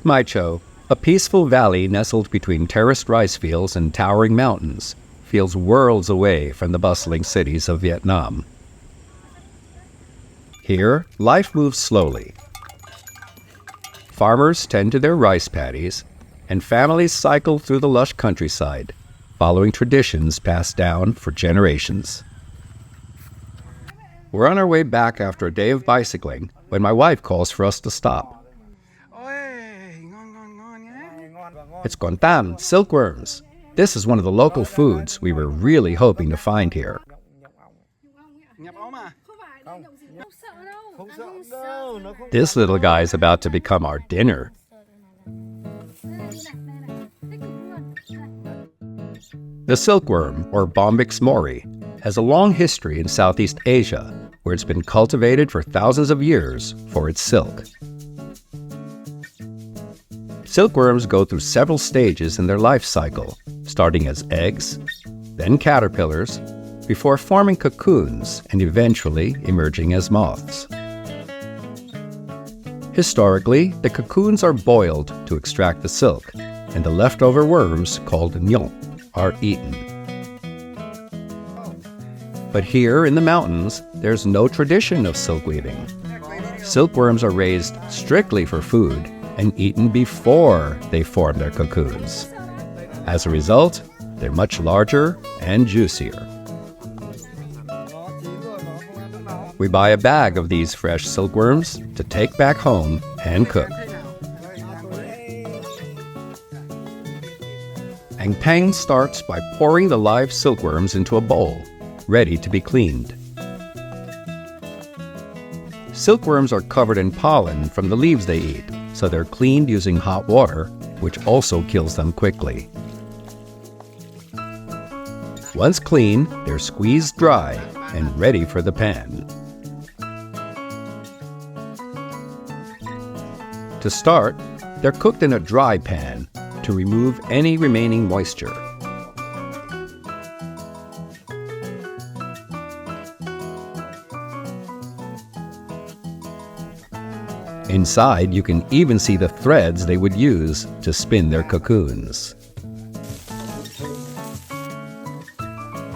Mai Châu, a peaceful valley nestled between terraced rice fields and towering mountains, feels worlds away from the bustling cities of Vietnam. Here, life moves slowly. Farmers tend to their rice paddies, and families cycle through the lush countryside, following traditions passed down for generations. We're on our way back after a day of bicycling when my wife calls for us to stop. It's contan, silkworms. This is one of the local foods we were really hoping to find here. This little guy is about to become our dinner. The silkworm, or Bombyx mori, has a long history in Southeast Asia, where it's been cultivated for thousands of years for its silk. Silkworms go through several stages in their life cycle, starting as eggs, then caterpillars, before forming cocoons and eventually emerging as moths. Historically, the cocoons are boiled to extract the silk, and the leftover worms, called nyong, are eaten. But here in the mountains, there's no tradition of silk weaving. Silkworms are raised strictly for food and eaten before they form their cocoons. As a result, they're much larger and juicier. We buy a bag of these fresh silkworms to take back home and cook. Ang Pang starts by pouring the live silkworms into a bowl, ready to be cleaned. Silkworms are covered in pollen from the leaves they eat, so they're cleaned using hot water, which also kills them quickly. Once clean, they're squeezed dry and ready for the pan. To start, they're cooked in a dry pan to remove any remaining moisture. Inside, you can even see the threads they would use to spin their cocoons.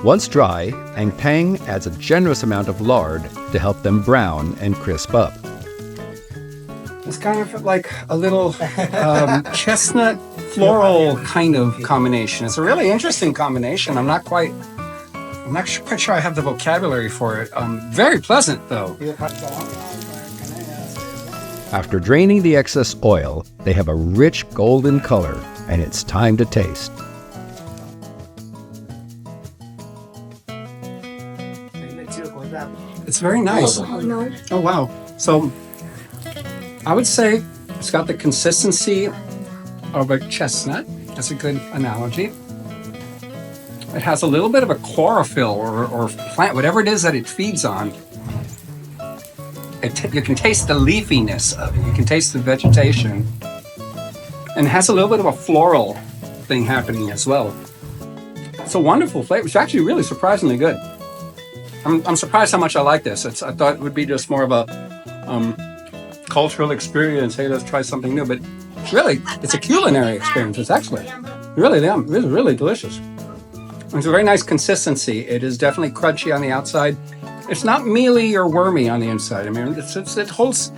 Once dry, Ang Pang adds a generous amount of lard to help them brown and crisp up. It's kind of like a little chestnut floral kind of combination. It's a really interesting combination. I'm not quite sure I have the vocabulary for it. Very pleasant, though. After draining the excess oil, they have a rich golden color, and it's time to taste. It's very nice. Oh, wow. So I would say it's got the consistency of a chestnut. That's a good analogy. It has a little bit of a chlorophyll or plant, whatever it is that it feeds on. You can taste the leafiness of it. You can taste the vegetation. And it has a little bit of a floral thing happening as well. It's a wonderful flavor. It's actually really surprisingly good. I'm surprised how much I like this. I thought it would be just more of a cultural experience. Hey, let's try something new. But really, it's a culinary experience. It's excellent. Really yum. It's really delicious. It's a very nice consistency. It is definitely crunchy on the outside. It's not mealy or wormy on the inside. I mean, it holds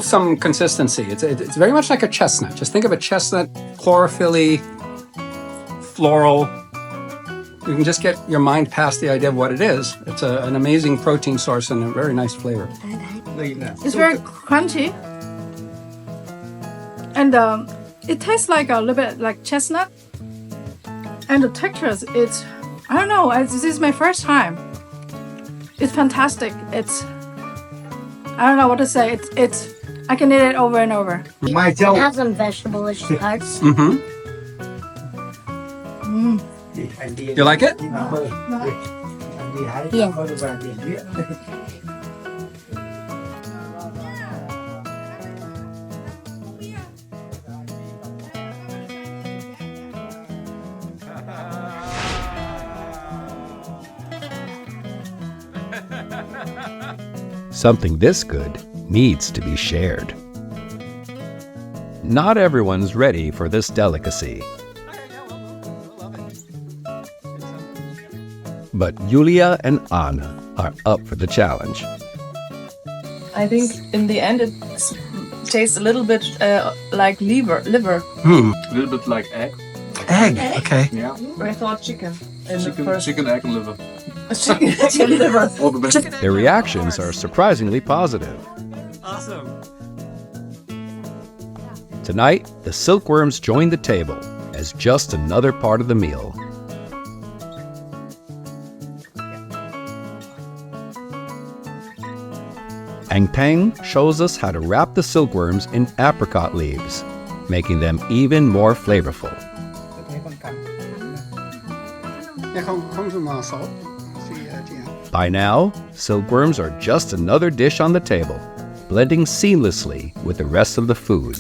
some consistency. It's very much like a chestnut. Just think of a chestnut, chlorophyll-y, floral. You can just get your mind past the idea of what it is. It's an amazing protein source and a very nice flavor. It's very crunchy, and it tastes like a little bit like chestnut. And the textures, I don't know. This is my first time. It's fantastic. I don't know what to say. I can eat it over and over. Mai Châu. It has some vegetable-ish parts. Mm-hmm. You like it? Yeah. Something this good needs to be shared. not everyone's ready for this delicacy. But Julia and Anna are up for the challenge. I think in the end it tastes a little bit like liver. A little bit like egg. Egg. Okay. Yeah. I thought chicken. In the first. Chicken, egg, and liver. Chicken, egg, and liver. All the best. Their reactions are surprisingly positive. Awesome. Tonight, the silkworms join the table as just another part of the meal. Ang Peng shows us how to wrap the silkworms in apricot leaves, making them even more flavorful. By now, silkworms are just another dish on the table, blending seamlessly with the rest of the food.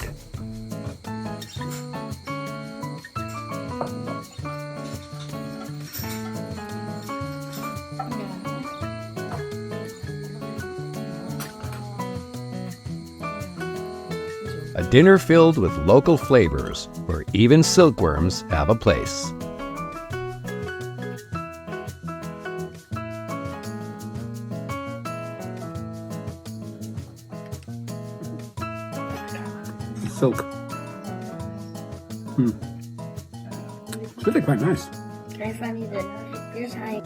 A dinner filled with local flavors where even silkworms have a place. Silk. It's really quite nice. Very funny that you're trying.